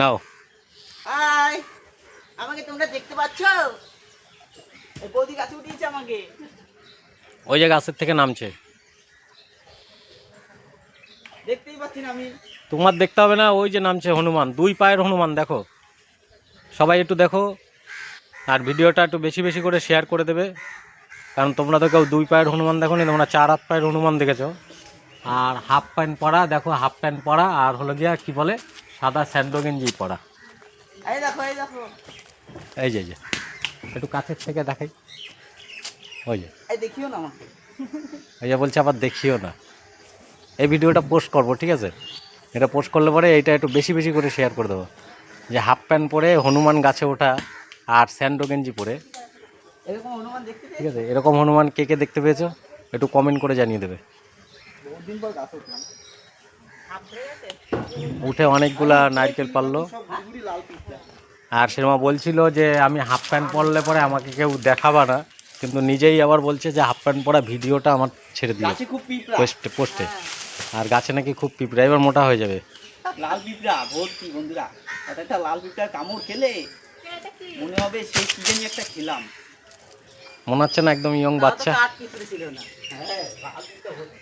নাও। High, আমাকে তোমরা দেখতে পাচ্ছ? এই বৌদি গাছে উঠিয়েছে আমাকে। ওই যে গাছের থেকে নামছে। দেখতেই পাচ্ছি না আমি। তোমার দেখতে হবে না, ওই যে নামছে হনুমান, 2 পায়ের হনুমান দেখো। সবাই একটু দেখো, আর ভিডিওটা একটু বেশি বেশি করে শেয়ার করে দেবে, কারণ তোমরা তো কেউ 2 পায়ের হনুমান দেখো নি, তোমরা 4 পায়ের হনুমান দেখেছো। আর হাফ প্যান্ট পরা দেখো, হাফ প্যান্ট পরা, আর হলো গিয়া কি বলে সাদা স্যান্ডো গেঞ্জি পরা। এই দেখো, এই দেখো। এই যে একটু কাছের থেকে দেখাই। ওই যে এই দেখিও না আমাকে। এই যে বলছে আবার দেখিও না। এই ভিডিওটা পোস্ট করবো, ঠিক আছে? এটা পোস্ট করলে পরে এইটা একটু বেশি বেশি করে শেয়ার করে দেবো, যে হাফ প্যান্ট পরে হনুমান গাছে ওঠা আর স্যান্ডো গেঞ্জি পরে, এরকম হনুমান দেখতে ঠিক পেয়েছি। আছে? এরকম হনুমান কে কে দেখতে পেয়েছো একটু কমেন্ট করে জানিয়ে দেবে। বহুদিন পর গাছ উঠলাম। হাফ হয়ে গেছে। উঠে অনেকগুলা নারকেল পারলো। সব গুড়গুড়ি লাল পিঁপড়া। আর সেরমা বলছিল যে আমি হাফ প্যান্ট পরলে পরে আমাকে কেউ দেখাবা না, কিন্তু নিজেই আবার বলছে যে হাফ প্যান্ট পরা ভিডিওটা আমার ছেড়ে দিও গাছে খুব পিঁপড়া। পোস্টে। আর গাছে নাকি খুব পিঁপড়া, এবার মোটা হয়ে যাবে। লাল পিঁপড়া ভর্তি বন্ধুরা। একটা লাল পিঁপড়ার কামড় খেলে মনে হবে সেই কি জানি একটা খেলাম। মনে হচ্ছে না একদম ইয়ং বাচ্চা। কাঠ পিঁপড়ে ছিল না। হ্যাঁ, লাল পিঁপড়া ভর্তি।